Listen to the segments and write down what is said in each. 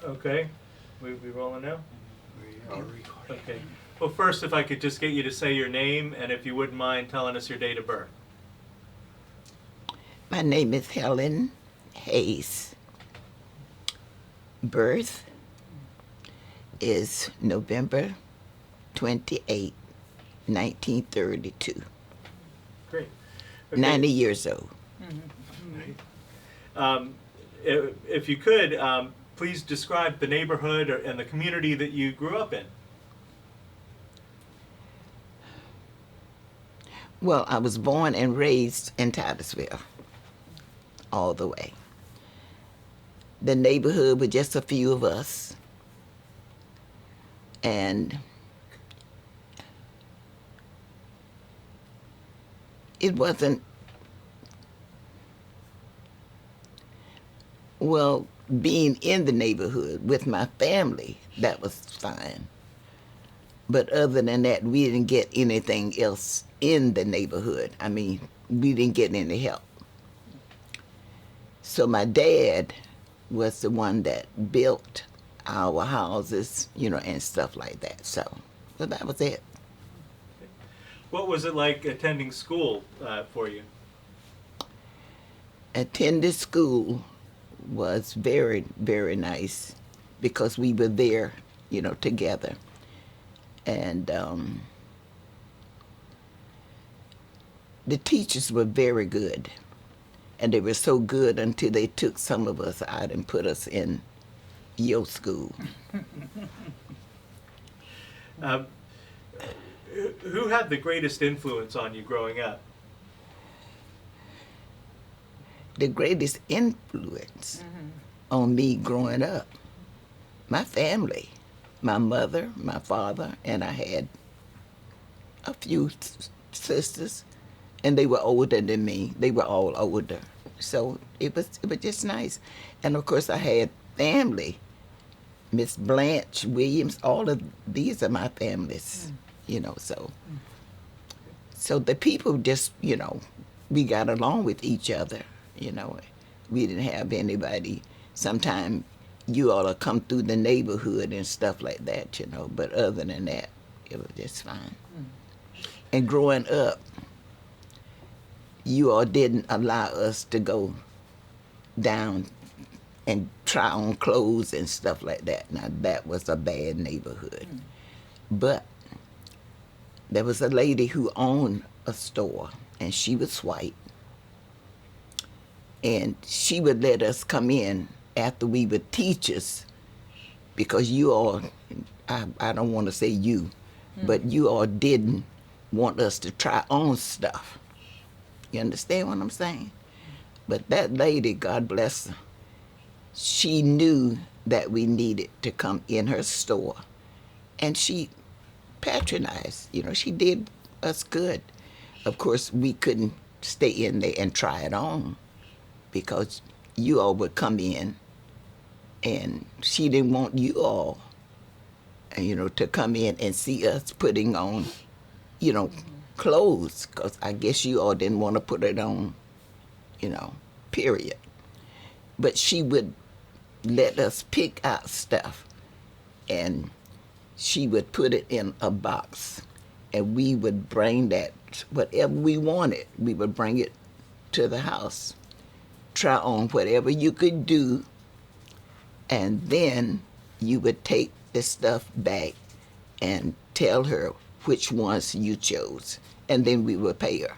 Okay, we rolling now? We are recording. Okay. Well, first, if I could just get you to say your name, and if you wouldn't mind telling us your date of birth. My name is Helen Hayes. Birth is November 28, 1932. Great. Okay. 90 years old. If you could, please describe the neighborhood and the community that you grew up in. Well, I was born and raised in Titusville, all the way. The neighborhood was just a few of us. And it wasn't, well, being in the neighborhood with my family, that was fine. But other than that, we didn't get anything else in the neighborhood. I mean, we didn't get any help. So my dad was the one that built our houses, and stuff like that. So that was it. What was it like attending school for you? Attending school was very, very nice because we were there, together. And the teachers were very good. And they were so good until they took some of us out and put us in your school. Who had the greatest influence on you growing up? The greatest influence on me growing up, my family, my mother, my father, and I had a few sisters, and they were older than me. They were all older. So it was just nice. And of course I had family. Miss Blanche Williams, all of these are my families, so the people just, we got along with each other, We didn't have anybody. Sometimes you ought to come through the neighborhood and stuff like that, but other than that, it was just fine. And growing up, you all didn't allow us to go down and try on clothes and stuff like that. Now, that was a bad neighborhood. But there was a lady who owned a store, and she was white. And she would let us come in after we were teachers because you all, I don't want to say you, but you all didn't want us to try on stuff. You understand what I'm saying? But that lady, God bless her, she knew that we needed to come in her store. And she patronized, she did us good. Of course, we couldn't stay in there and try it on because you all would come in and she didn't want you all, to come in and see us putting on, clothes, because I guess you all didn't want to put it on, period. But she would let us pick out stuff, and she would put it in a box, and we would bring that, whatever we wanted, we would bring it to the house, try on whatever you could do, and then you would take the stuff back and tell her which ones you chose, and then we would pay her.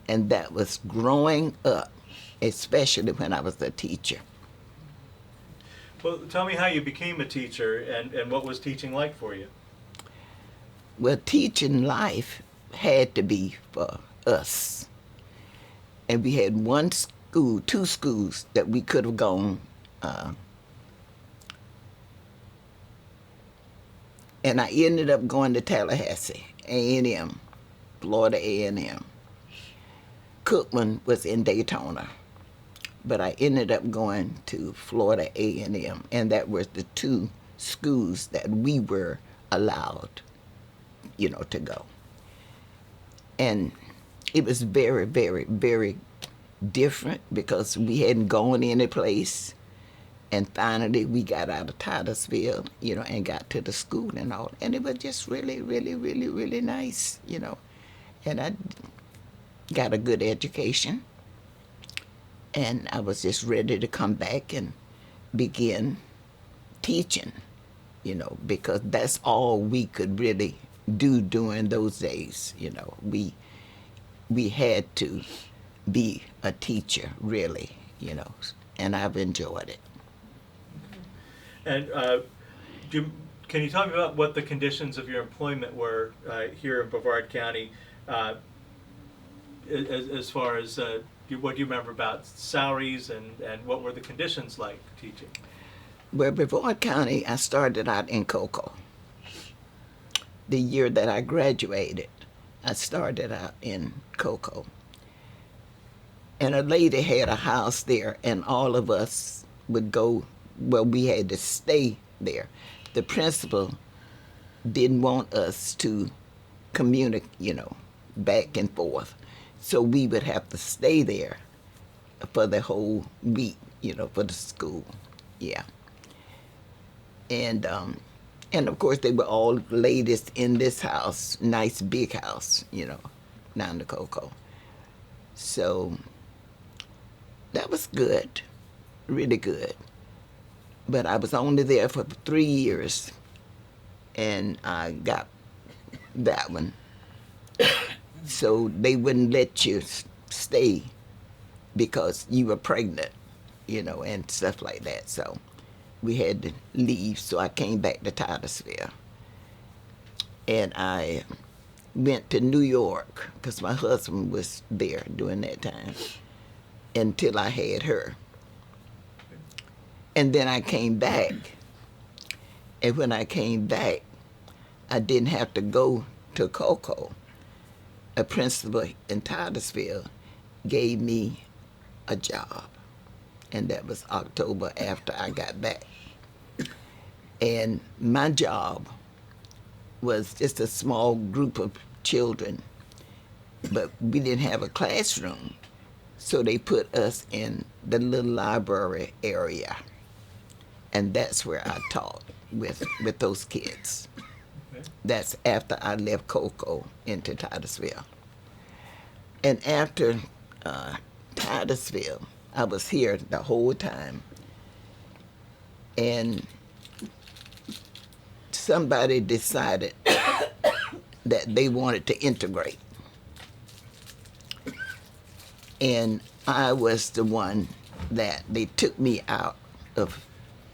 And that was growing up, especially when I was a teacher. Well, tell me how you became a teacher and what was teaching like for you? Well, teaching life had to be for us. And we had two schools that we could have gone. And I ended up going to Tallahassee, A&M, Florida A&M. Cookman was in Daytona, but I ended up going to Florida A&M, and that was the two schools that we were allowed, to go. And it was very, very, very different because we hadn't gone any place, And finally, we got out of Titusville, and got to the school and all. And it was just really, really, really, really nice. And I got a good education. And I was just ready to come back and begin teaching, because that's all we could really do during those days. We had to be a teacher, really, and I've enjoyed it. And can you tell me about what the conditions of your employment were here in Brevard County, as far as what do you remember about salaries and what were the conditions like teaching? Well, Brevard County, I started out in Cocoa. The year that I graduated, I started out in Cocoa. And a lady had a house there, and all of us would go, well, we had to stay there. The principal didn't want us to communicate, back and forth. So we would have to stay there for the whole week, for the school. Yeah. And of course they were all ladies in this house, nice big house, down the Cocoa. So that was good, really good. But I was only there for 3 years, and I got that one. So they wouldn't let you stay because you were pregnant, and stuff like that. So we had to leave, so I came back to Titusville. And I went to New York because my husband was there during that time until I had her. And then I came back. And when I came back, I didn't have to go to Cocoa. A principal in Titusville gave me a job. And that was October after I got back. And my job was just a small group of children, but we didn't have a classroom. So they put us in the little library area. And that's where I taught with those kids. Okay. That's after I left Cocoa into Titusville. And after Titusville, I was here the whole time. And somebody decided that they wanted to integrate. And I was the one that they took me out of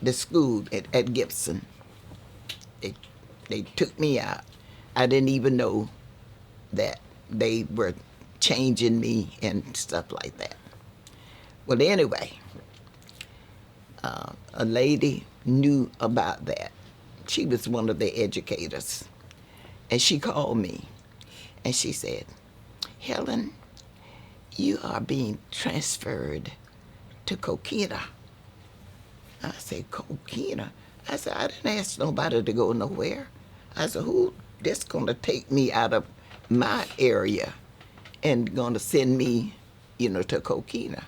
the school at Gibson. They took me out. I didn't even know that they were changing me and stuff like that. Well, anyway, a lady knew about that. She was one of the educators. And she called me and she said, Helen, you are being transferred to Coquina. I said, Coquina? I said, I didn't ask nobody to go nowhere. I said, who that's going to take me out of my area and going to send me, to Coquina?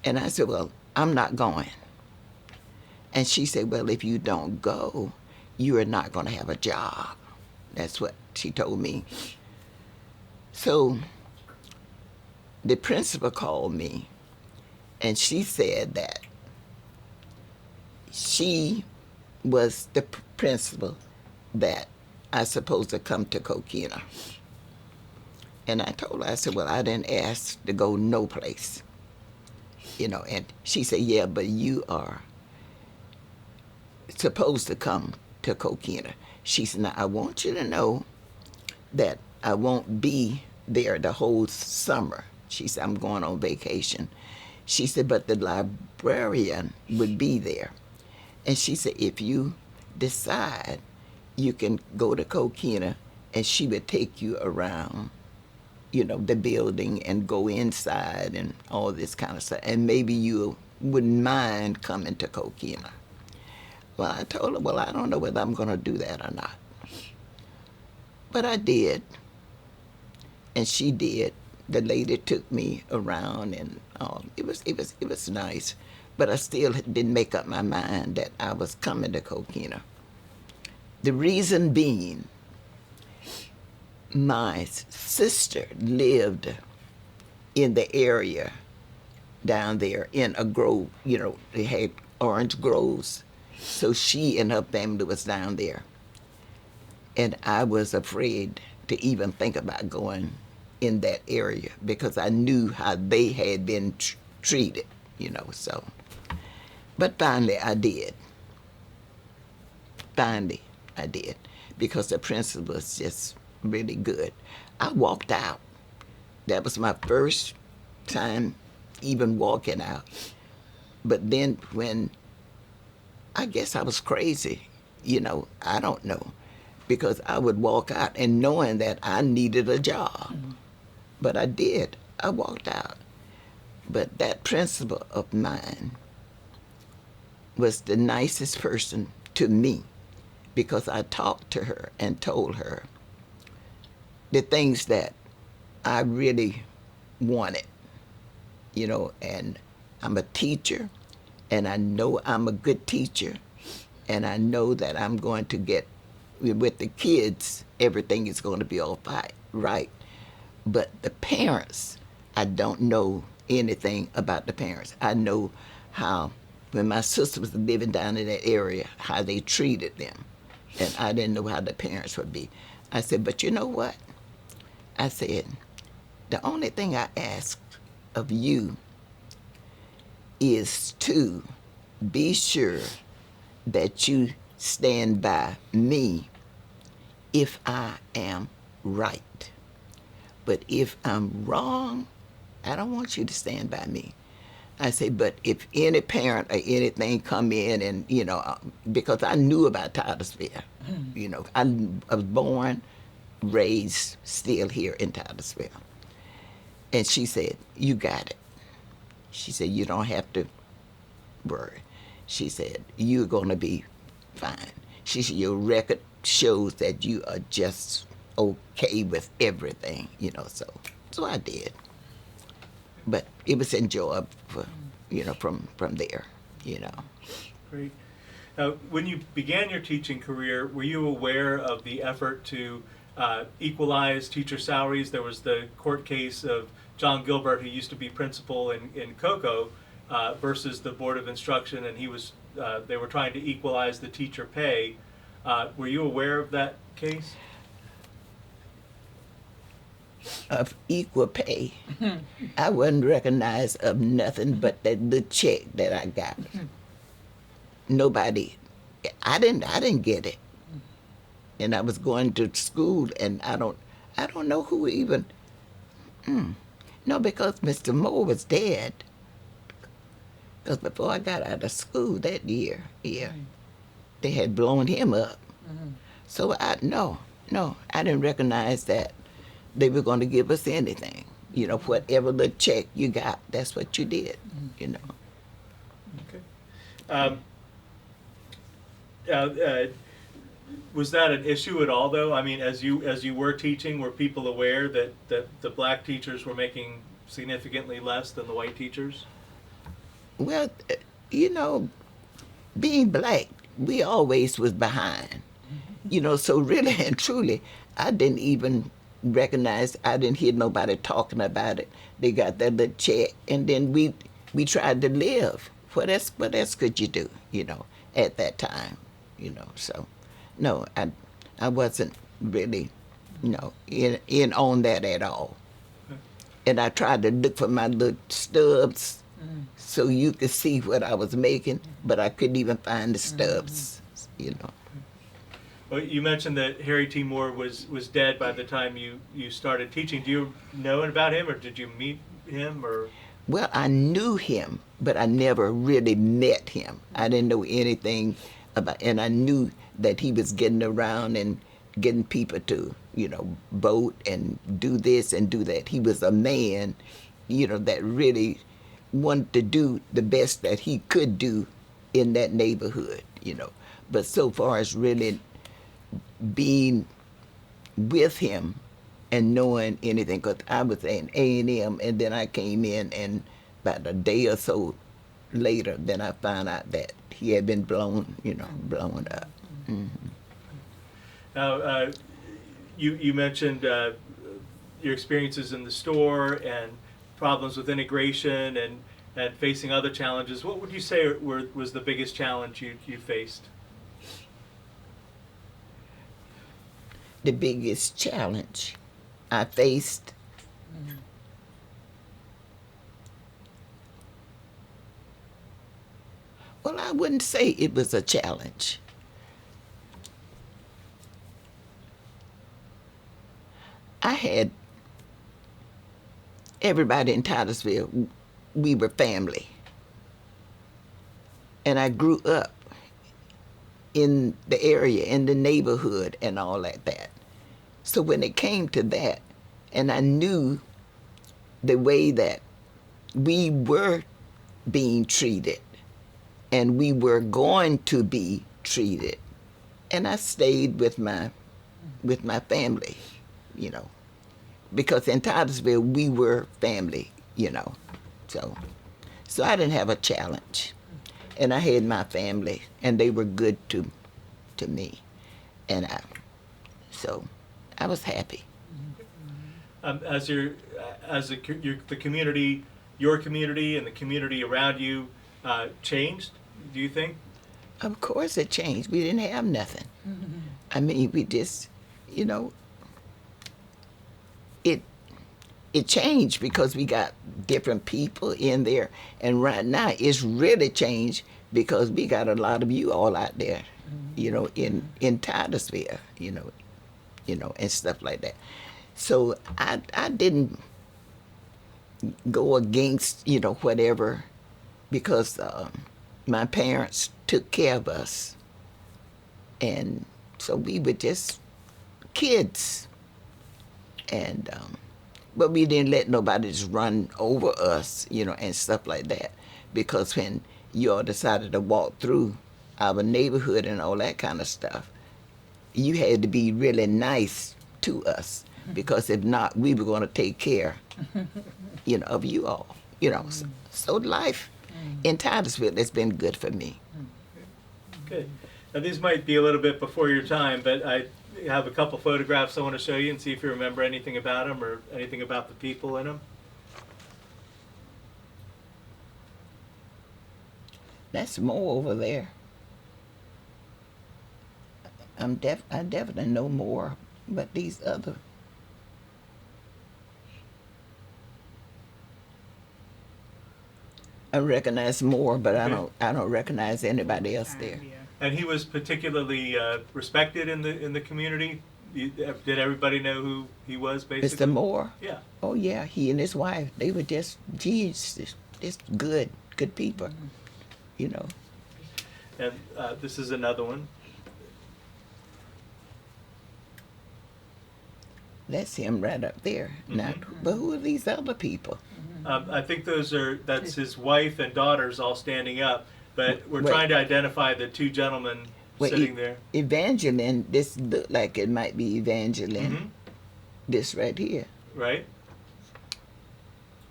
And I said, well, I'm not going. And she said, well, if you don't go, you are not going to have a job. That's what she told me. So the principal called me, and she said that she was the principal that I supposed to come to Coquina. And I told her, I said, well, I didn't ask to go no place. And she said, yeah, but you are supposed to come to Coquina. She said, now I want you to know that I won't be there the whole summer. She said, I'm going on vacation. She said, but the librarian would be there. And she said, if you decide, you can go to Coquina and she would take you around, the building and go inside and all this kind of stuff. And maybe you wouldn't mind coming to Coquina. Well, I told her, well, I don't know whether I'm going to do that or not. But I did. And she did. The lady took me around, and it was nice. but I still didn't make up my mind that I was coming to Coquina. The reason being, my sister lived in the area down there in a grove. You know, they had orange groves. So she and her family was down there. And I was afraid to even think about going in that area because I knew how they had been treated, you know, so. But finally I did. Finally I did because the principal was just really good. I walked out. That was my first time even walking out. But then when, I guess I was crazy, you know, I don't know, because I would walk out and knowing that I needed a job. But I did. I walked out. But that principal of mine was the nicest person to me because I talked to her and told her the things that I really wanted, you know, and I'm a teacher, and I know I'm a good teacher, and I know that I'm going to get, with the kids, everything is going to be all right. But the parents, I don't know anything about the parents. I know how, when my sister was living down in that area, how they treated them. And I didn't know how the parents would be. I said, but you know what? I said, the only thing I ask of you is to be sure that you stand by me if I am right. But if I'm wrong, I don't want you to stand by me. I say, but if any parent or anything come in and, you know, because I knew about Titusville, you know, I was born, raised, still here in Titusville. And she said, you got it. She said, you don't have to worry. She said, you're going to be fine. She said, your record shows that you are just okay with everything, you know, so I did. But it was enjoyable, you know, from there, you know. Great. Now, when you began your teaching career, were you aware of the effort to equalize teacher salaries? There was the court case of John Gilbert, who used to be principal in Cocoa, versus the Board of Instruction, and they were trying to equalize the teacher pay. Were you aware of that case? Of equal pay. I wasn't recognized of nothing but that the check that I got. Nobody, I didn't get it. And I was going to school, and I don't know who even. No, because Mr. Moore was dead. Because before I got out of school that year, they had blown him up. So I didn't recognize that they were going to give us anything. You know, whatever the check you got, that's what you did, you know. Okay. Was that an issue at all, though? I mean, as you were teaching, were people aware that the black teachers were making significantly less than the white teachers? Well, you know, being black, we always was behind. You know, so really and truly, I didn't even recognize, I didn't hear nobody talking about it. They got that little check, and then we tried to live. What else could you do, you know, at that time, you know? So, no, I wasn't really, you know, in on that at all. And I tried to look for my little stubs so you could see what I was making, but I couldn't even find the stubs, you know. Well, you mentioned that Harry T. Moore was dead by the time you started teaching. Do you know about him, or did you meet him, or? Well, I knew him, but I never really met him. I didn't know anything about, and I knew that he was getting around and getting people to, you know, vote and do this and do that. He was a man, you know, that really wanted to do the best that he could do in that neighborhood, you know. But so far as really being with him and knowing anything, because I was in A&M, and then I came in, and about a day or so later then I found out that he had been blown up. Now, you mentioned your experiences in the store and problems with integration and facing other challenges. What would you say was the biggest challenge you faced? The biggest challenge I faced, well, I wouldn't say it was a challenge. I had everybody in Titusville, we were family. And I grew up in the area, in the neighborhood, and all that. So when it came to that, and I knew the way that we were being treated, and we were going to be treated, and I stayed with my family, because in Titusville we were family, So I didn't have a challenge, and I had my family, and they were good to me, and I was happy. As the community, your community, and the community around you changed, do you think? Of course it changed. We didn't have nothing. I mean, we just, it changed because we got different people in there, and right now it's really changed because we got a lot of you all out there, in Titusville, and stuff like that. So I didn't go against, whatever, because my parents took care of us, and so we were just kids, and but we didn't let nobody just run over us, and stuff like that, because when you all decided to walk through our neighborhood and all that kind of stuff, you had to be really nice to us, because if not, we were going to take care, of you all, So life in Titusville has been good for me. Good. Now these might be a little bit before your time, but I have a couple photographs I want to show you and see if you remember anything about them or anything about the people in them. That's more over there. I definitely know more, but these other. I recognize more, but Okay. I don't recognize anybody else there. And he was particularly respected in the community. Did everybody know who he was, basically? Mr. Moore? Yeah. Oh yeah, he and his wife, they were just good people, And this is another one. That's him right up there. Now, but who are these other people? I think that's his wife and daughters all standing up, but we're Wait. trying to identify the two gentlemen sitting there. Evangeline, this look like it might be Evangeline. This right here. Right?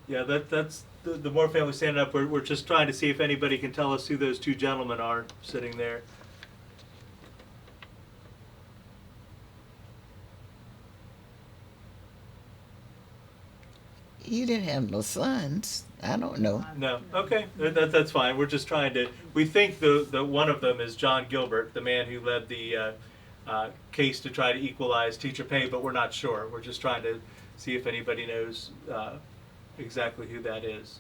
Yeah, that's the Moore family standing up. We're just trying to see if anybody can tell us who those two gentlemen are sitting there. You didn't have no sons. I don't know. No. Okay. That's fine. We're just trying to. We think the one of them is John Gilbert, the man who led the case to try to equalize teacher pay, but we're not sure. We're just trying to see if anybody knows exactly who that is.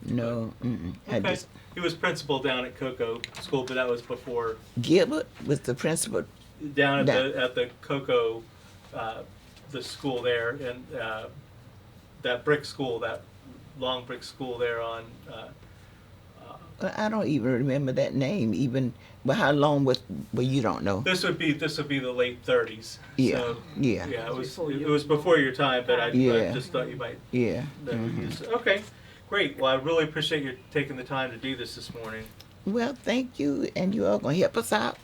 No. Okay. He was principal down at Cocoa School, but that was before. Gilbert was the principal. Down at the Cocoa, the school there, and that brick school, that long brick school there on. Well, I don't even remember that name. Even, but how long was? Well, you don't know. This would be the late 30s. Yeah. So, Yeah. Yeah. It was before your time, but I just thought you might. Yeah. know who he is. Okay. Great. Well, I really appreciate you taking the time to do this morning. Well, thank you, and you all gonna help us out.